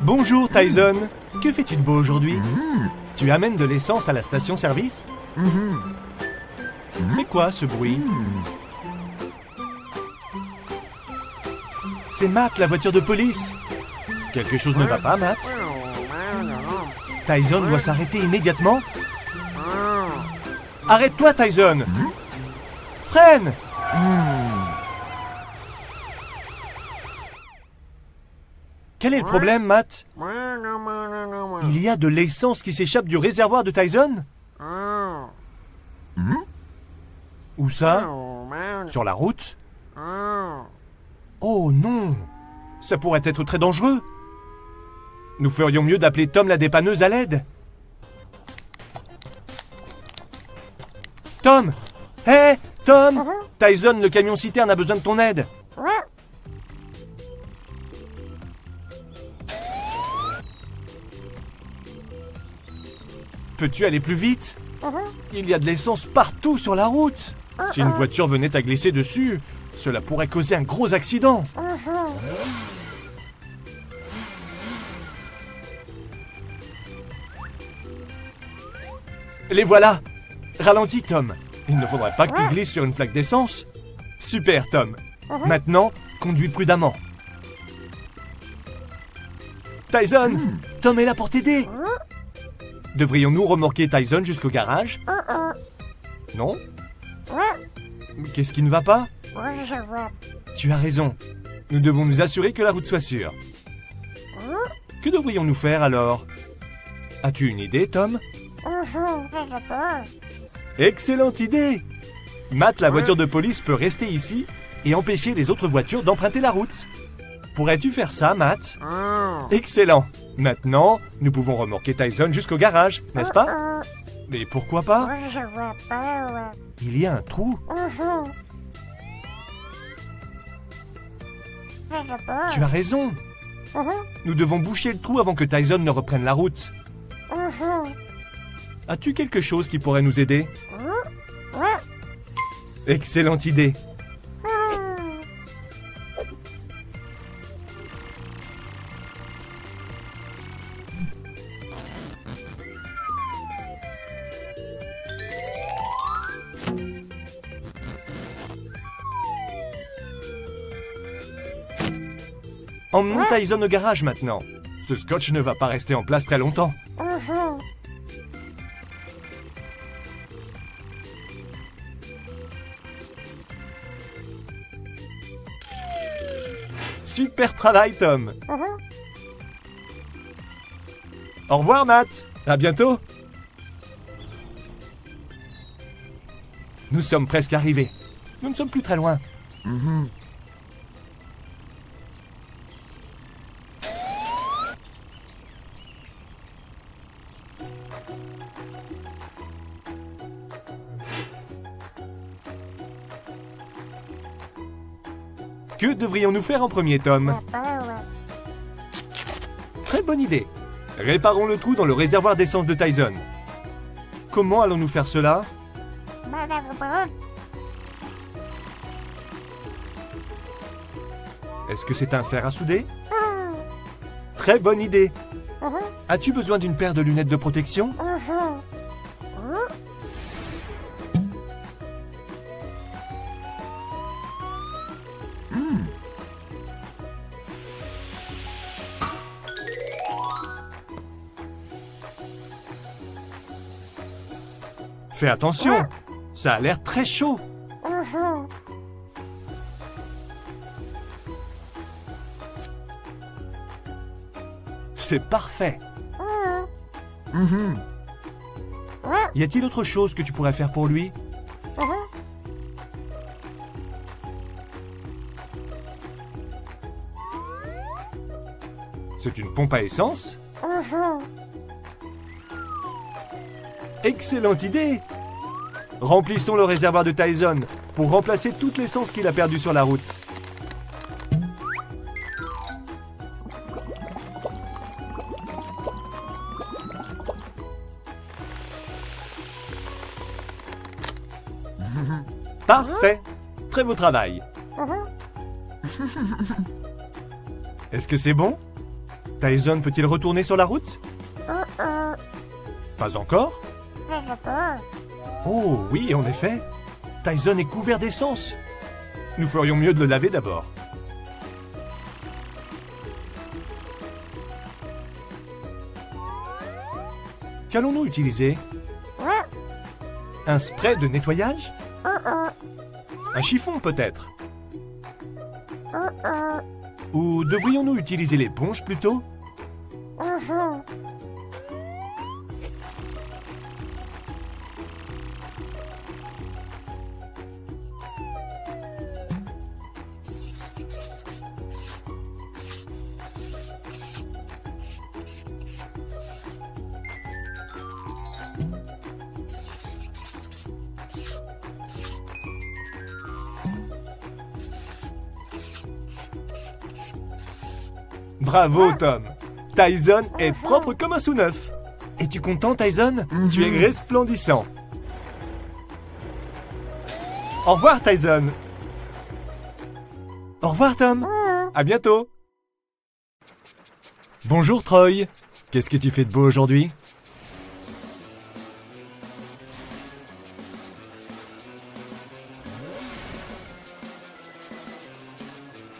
Bonjour Tyson, que fais-tu de beau aujourd'hui? Tu amènes de l'essence à la station-service? C'est quoi ce bruit? C'est Matt, la voiture de police. Quelque chose ne va pas, Matt? Tyson doit s'arrêter immédiatement. Arrête-toi, Tyson! Freine! Quel est le problème, Matt? Il y a de l'essence qui s'échappe du réservoir de Tyson? Où ça? Sur la route? Oh non! Ça pourrait être très dangereux. Nous ferions mieux d'appeler Tom la dépanneuse à l'aide. Tom! Hé, Tom! Tyson, le camion-citerne a besoin de ton aide. Peux-tu aller plus vite? Il y a de l'essence partout sur la route. Si une voiture venait à glisser dessus, cela pourrait causer un gros accident. Les voilà! Ralentis, Tom. Il ne faudrait pas que tu glisses sur une flaque d'essence. Super, Tom. Maintenant, conduis prudemment. Tyson, Tom est là pour t'aider. Devrions-nous remorquer Tyson jusqu'au garage? Non? Qu'est-ce qui ne va pas? Tu as raison. Nous devons nous assurer que la route soit sûre. Que devrions-nous faire alors? As-tu une idée, Tom? Excellente idée! Matt, la voiture de police, peut rester ici et empêcher les autres voitures d'emprunter la route. Pourrais-tu faire ça, Matt? Excellent! Maintenant, nous pouvons remorquer Tyson jusqu'au garage, n'est-ce pas? Mais pourquoi pas? Il y a un trou. Tu as raison. Nous devons boucher le trou avant que Tyson ne reprenne la route. As-tu quelque chose qui pourrait nous aider? Excellente idée. Emmenons Tyson au garage maintenant. Ce scotch ne va pas rester en place très longtemps. Super travail, Tom. Au revoir, Matt. À bientôt. Nous sommes presque arrivés. Nous ne sommes plus très loin. Que devrions-nous faire en premier, Tom? Très bonne idée. Réparons le trou dans le réservoir d'essence de Tyson. Comment allons-nous faire cela? Est-ce que c'est un fer à souder? Très bonne idée. As-tu besoin d'une paire de lunettes de protection? Fais attention, ça a l'air très chaud. C'est parfait. Y a-t-il autre chose que tu pourrais faire pour lui? C'est une pompe à essence? Excellente idée! Remplissons le réservoir de Tyson pour remplacer toute l'essence qu'il a perdue sur la route. Parfait! Très beau travail. Est-ce que c'est bon? Tyson peut-il retourner sur la route? Pas encore? Oh oui, en effet. Tyson est couvert d'essence. Nous ferions mieux de le laver d'abord. Qu'allons-nous utiliser? Un spray de nettoyage? Un chiffon peut-être? Ou devrions-nous utiliser l'éponge plutôt? Bravo Tom! Tyson est propre comme un sou neuf. Es-tu content Tyson? Tu es resplendissant. Au revoir Tyson. Au revoir Tom. À bientôt. Bonjour Troy. Qu'est-ce que tu fais de beau aujourd'hui?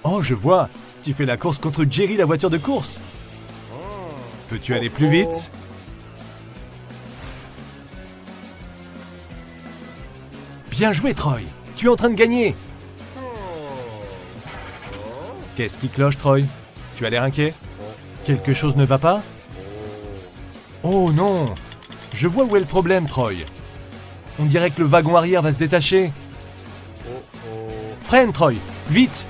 Oh, je vois. Tu fais la course contre Jerry, la voiture de course. Peux-tu aller plus vite? Bien joué, Troy. Tu es en train de gagner. Qu'est-ce qui cloche, Troy? Tu as l'air inquiet? Quelque chose ne va pas? Oh non! Je vois où est le problème, Troy. On dirait que le wagon arrière va se détacher. Freine, Troy! Vite!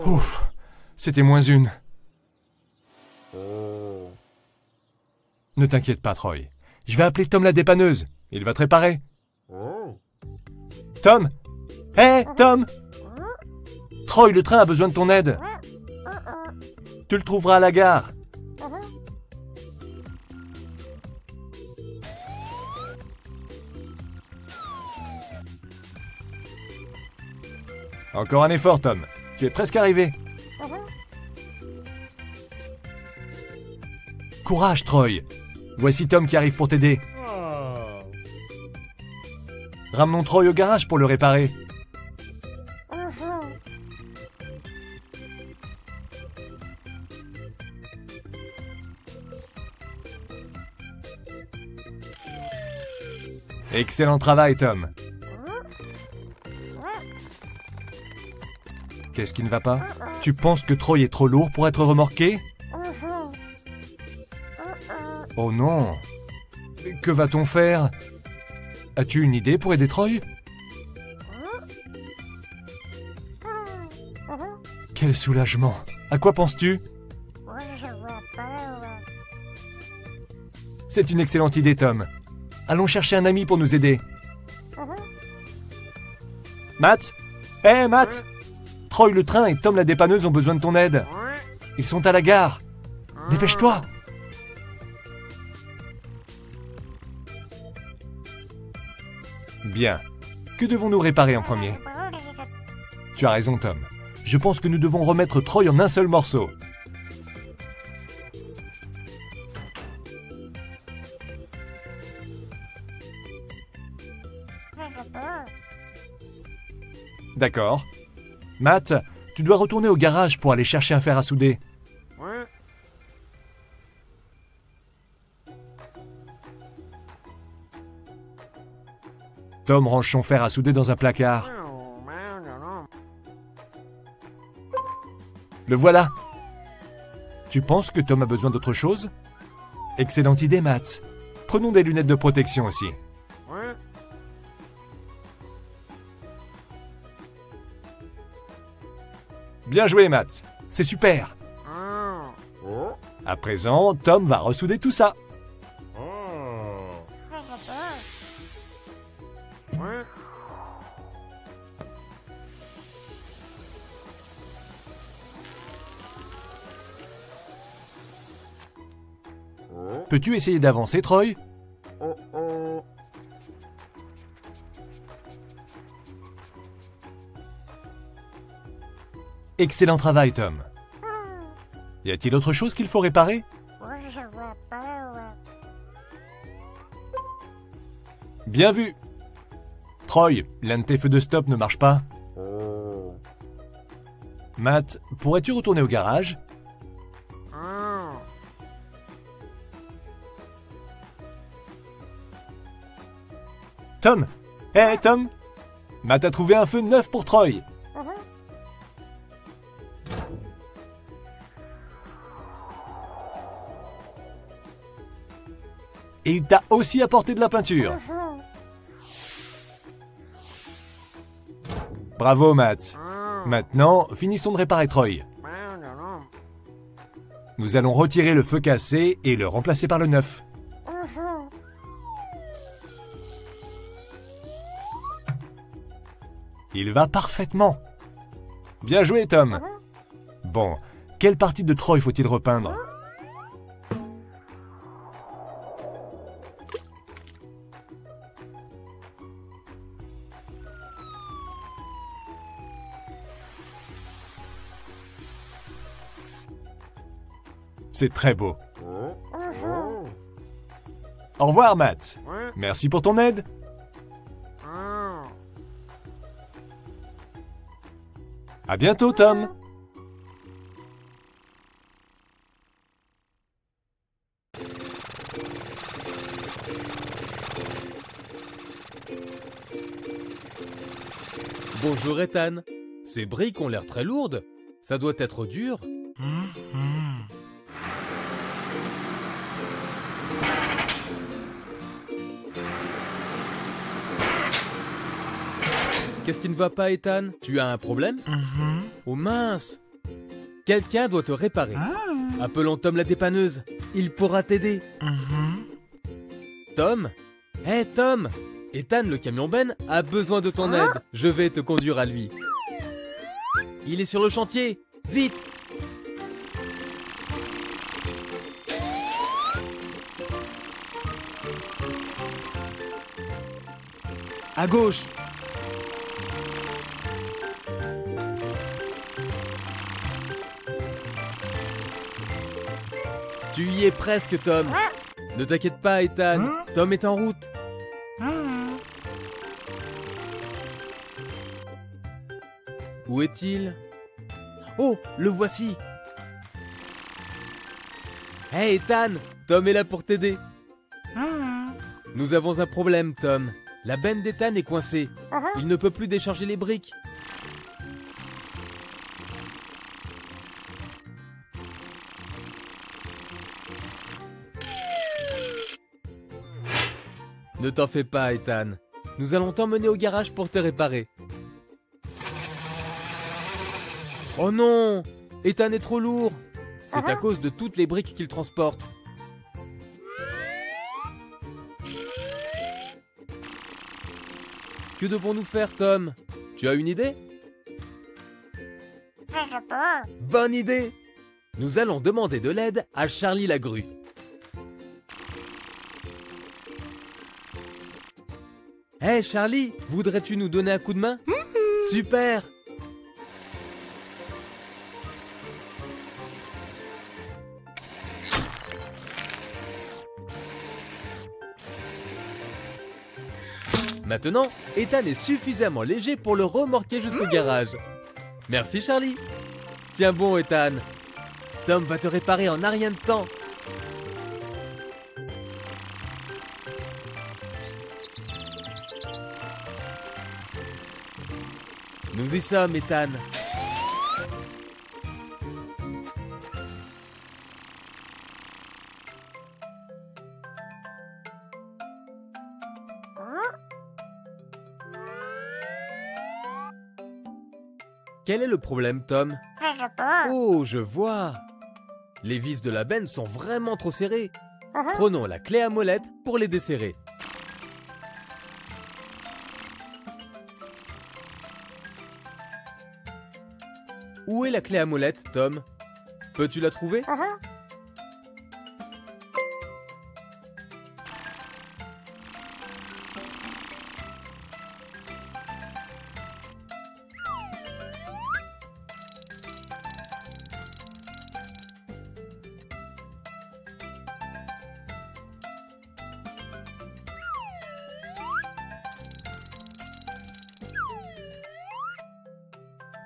Ouf, c'était moins une. Ne t'inquiète pas, Troy. Je vais appeler Tom la dépanneuse. Il va te réparer. Tom? Hé, Tom! Troy, le train a besoin de ton aide. Tu le trouveras à la gare. Encore un effort, Tom. Tu es presque arrivé. Courage, Troy. Voici Tom qui arrive pour t'aider. Ramenons Troy au garage pour le réparer. Excellent travail, Tom. Qu'est-ce qui ne va pas? Tu penses que Troy est trop lourd pour être remorqué? Oh non! Que va-t-on faire? As-tu une idée pour aider Troy? Quel soulagement! À quoi penses-tu? C'est une excellente idée, Tom. Allons chercher un ami pour nous aider. Matt? Hé, Matt! Troy le train et Tom la dépanneuse ont besoin de ton aide. Ils sont à la gare. Dépêche-toi! Bien. Que devons-nous réparer en premier? Tu as raison, Tom. Je pense que nous devons remettre Troy en un seul morceau. D'accord. Matt, tu dois retourner au garage pour aller chercher un fer à souder. Tom range son fer à souder dans un placard. Le voilà. Tu penses que Tom a besoin d'autre chose? Excellente idée, Matt. Prenons des lunettes de protection aussi. Bien joué, Matt. C'est super. À présent, Tom va ressouder tout ça. Peux-tu essayer d'avancer, Troy? Excellent travail, Tom. Y a-t-il autre chose qu'il faut réparer? Bien vu. Troy, l'un de tes feux de stop ne marche pas. Matt, pourrais-tu retourner au garage? Tom! Hé, Tom! Matt a trouvé un feu neuf pour Troy. Et il t'a aussi apporté de la peinture. Bravo, Matt. Maintenant, finissons de réparer Troy. Nous allons retirer le feu cassé et le remplacer par le neuf. Il va parfaitement. Bien joué, Tom. Bon, quelle partie de Troy faut-il repeindre? C'est très beau. Au revoir, Matt. Merci pour ton aide. À bientôt, Tom. Bonjour Ethan. Ces briques ont l'air très lourdes. Ça doit être dur. Qu'est-ce qui ne va pas, Ethan? Tu as un problème? Oh mince! Quelqu'un doit te réparer. Appelons Tom la dépanneuse. Il pourra t'aider. Tom? Hé Tom! Ethan le camion Ben a besoin de ton aide. Je vais te conduire à lui. Il est sur le chantier. Vite! À gauche! Tu y es presque, Tom. Ne t'inquiète pas, Ethan. Tom est en route. Où est-il? Oh, le voici. Hé, Ethan, Tom est là pour t'aider. Nous avons un problème, Tom. La benne d'Ethan est coincée. Il ne peut plus décharger les briques. Ne t'en fais pas, Ethan. Nous allons t'emmener au garage pour te réparer. Oh non! Ethan est trop lourd. C'est à cause de toutes les briques qu'il transporte. Que devons-nous faire, Tom? Tu as une idée? Bonne idée! Nous allons demander de l'aide à Charlie la grue. Hé Charlie, voudrais-tu nous donner un coup de main? Super! Maintenant, Ethan est suffisamment léger pour le remorquer jusqu'au garage. Merci Charlie. Tiens bon Ethan. Tom va te réparer en un rien de temps. Nous y sommes, Ethan. Quel est le problème, Tom? Oh, je vois. Les vis de la benne sont vraiment trop serrées. Prenons la clé à molette pour les desserrer. Où est la clé à molette, Tom? Peux-tu la trouver?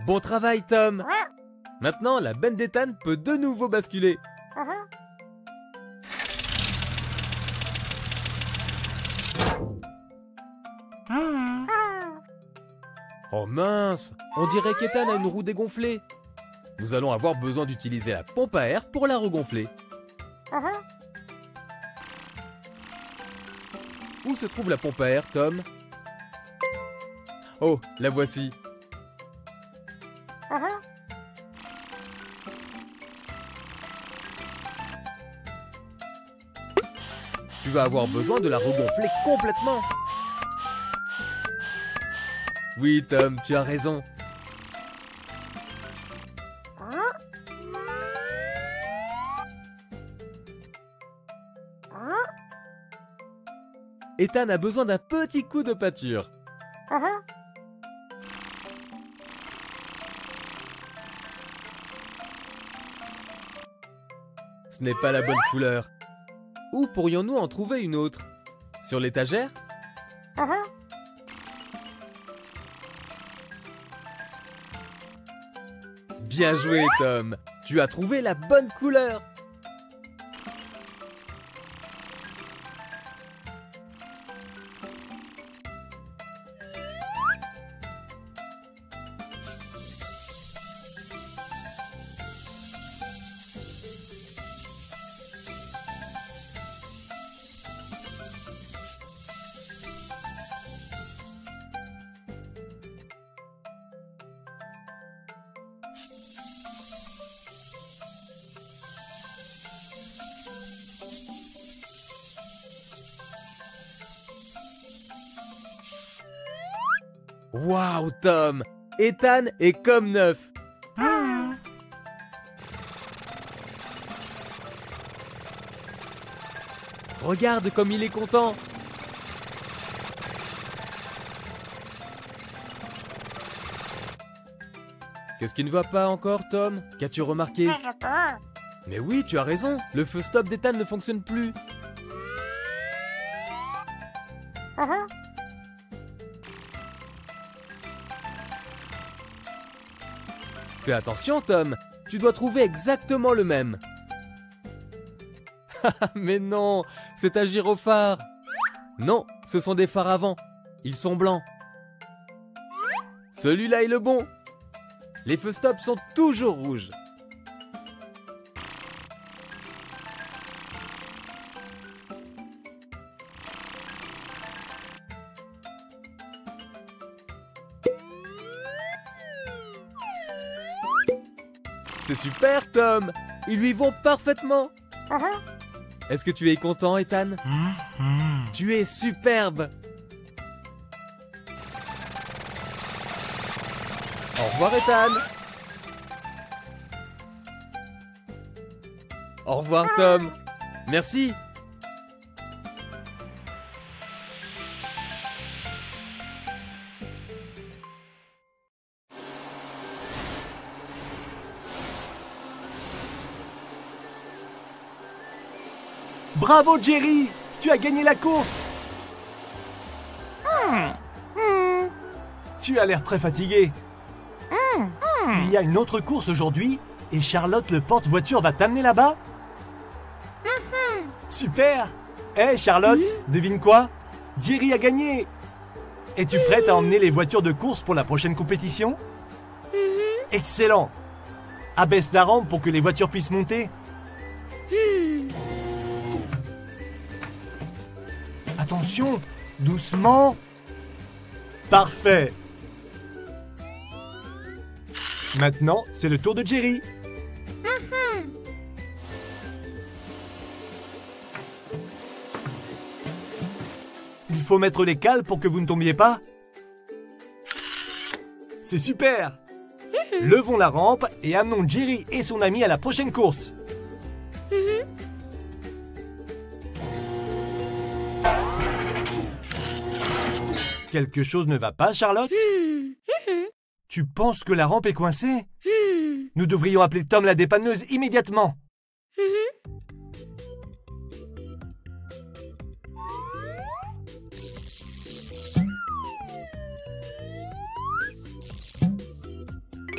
Bon travail, Tom. Maintenant, la benne d'Ethan peut de nouveau basculer. Oh mince, on dirait qu'Ethan a une roue dégonflée. Nous allons avoir besoin d'utiliser la pompe à air pour la regonfler. Où se trouve la pompe à air, Tom? Oh, la voici. Tu vas avoir besoin de la regonfler complètement. Oui, Tom, tu as raison. Ethan a besoin d'un petit coup de pâture. Ce n'est pas la bonne couleur. Où pourrions-nous en trouver une autre? Sur l'étagère? Bien joué, Tom. Tu as trouvé la bonne couleur. Waouh, Tom! Ethan est comme neuf! Regarde comme il est content! Qu'est-ce qui ne va pas encore, Tom? Qu'as-tu remarqué? Mais oui, tu as raison! Le feu stop d'Ethan ne fonctionne plus! Fais attention, Tom, tu dois trouver exactement le même. Mais non, c'est un gyrophare. Non, ce sont des phares avant. Ils sont blancs. Celui-là est le bon. Les feux stop sont toujours rouges. C'est super, Tom! Ils lui vont parfaitement! Est-ce que tu es content, Ethan? Tu es superbe! Au revoir, Ethan! Au revoir, Tom! Merci! Bravo, Jerry! Tu as gagné la course! Tu as l'air très fatigué. Il y a une autre course aujourd'hui et Charlotte, le porte-voiture, va t'amener là-bas? Super! Hé, Charlotte, devine quoi? Jerry a gagné! Es-tu prête à emmener les voitures de course pour la prochaine compétition? Excellent! Abaisse la rampe pour que les voitures puissent monter. Attention, doucement. Parfait. Maintenant, c'est le tour de Jerry. Il faut mettre les cales pour que vous ne tombiez pas. C'est super. Levons la rampe et amenons Jerry et son ami à la prochaine course. Quelque chose ne va pas, Charlotte? Tu penses que la rampe est coincée? Nous devrions appeler Tom la dépanneuse immédiatement.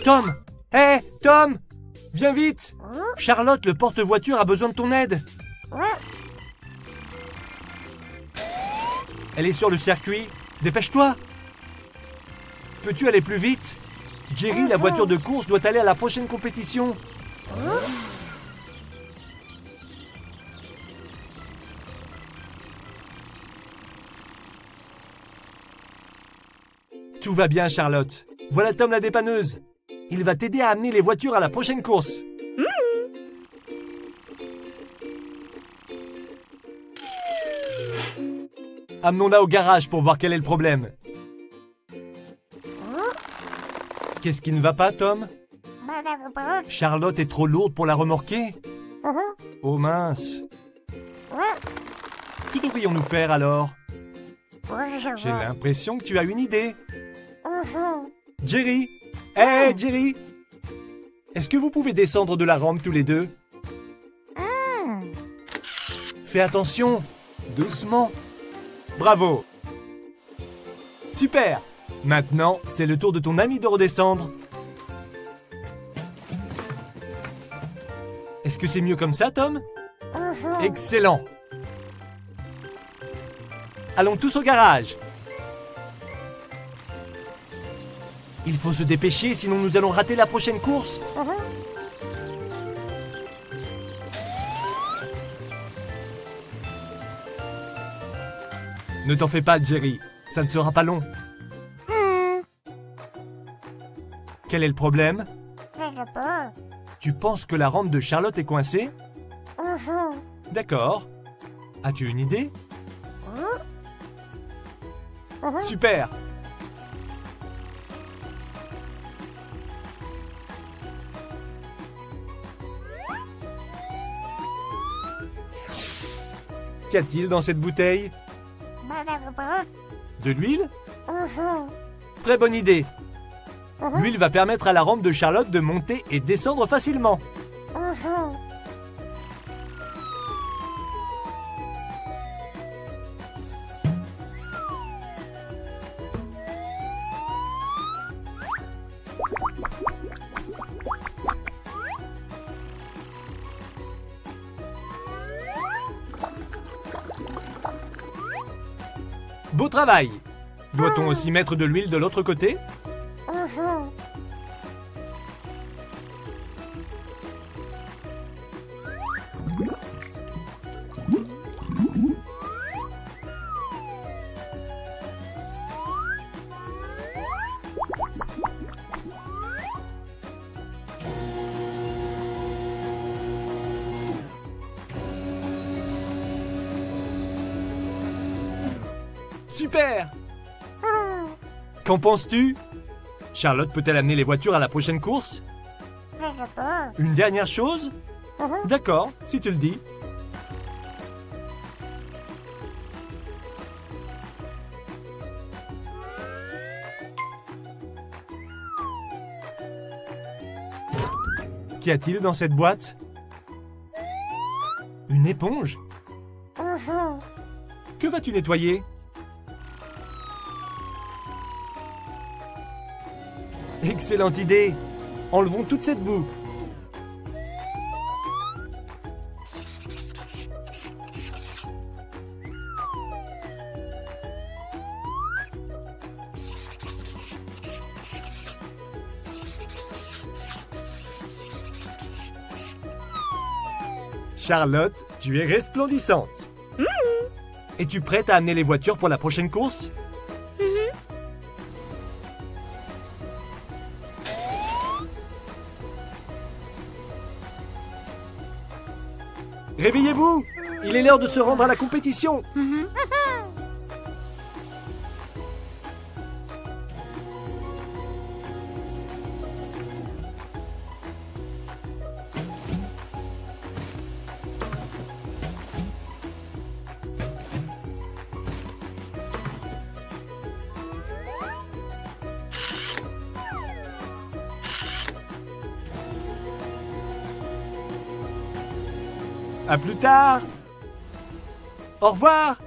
Tom! Hé, Tom! Viens vite! Charlotte, le porte-voiture, a besoin de ton aide. Elle est sur le circuit. Dépêche-toi! Peux-tu aller plus vite? Jerry, la voiture de course, doit aller à la prochaine compétition. Tout va bien, Charlotte. Voilà Tom la dépanneuse. Il va t'aider à amener les voitures à la prochaine course. Amenons-la au garage pour voir quel est le problème. Qu'est-ce qui ne va pas, Tom? Charlotte est trop lourde pour la remorquer? Oh mince. Que devrions-nous faire alors? J'ai l'impression que tu as une idée. Jerry! Hé, Jerry! Est-ce que vous pouvez descendre de la rampe tous les deux? Fais attention! Doucement! Bravo! Super! Maintenant, c'est le tour de ton ami de redescendre. Est-ce que c'est mieux comme ça, Tom? Excellent! Allons tous au garage. Il faut se dépêcher, sinon nous allons rater la prochaine course. Ne t'en fais pas, Jerry. Ça ne sera pas long. Quel est le problème? Tu penses que la rampe de Charlotte est coincée? D'accord. As-tu une idée? Super! Qu'y a-t-il dans cette bouteille? De l'huile? Très bonne idée! L'huile va permettre à la rampe de Charlotte de monter et descendre facilement. Beau travail! Doit-on aussi mettre de l'huile de l'autre côté? Super! Qu'en penses-tu? Charlotte peut-elle amener les voitures à la prochaine course? Une dernière chose? D'accord, si tu le dis. Qu'y a-t-il dans cette boîte? Une éponge? Que vas-tu nettoyer? Excellente idée! Enlevons toute cette boue. Charlotte, tu es resplendissante. Es-tu prête à amener les voitures pour la prochaine course? Réveillez-vous! Il est l'heure de se rendre à la compétition! À plus tard! Au revoir!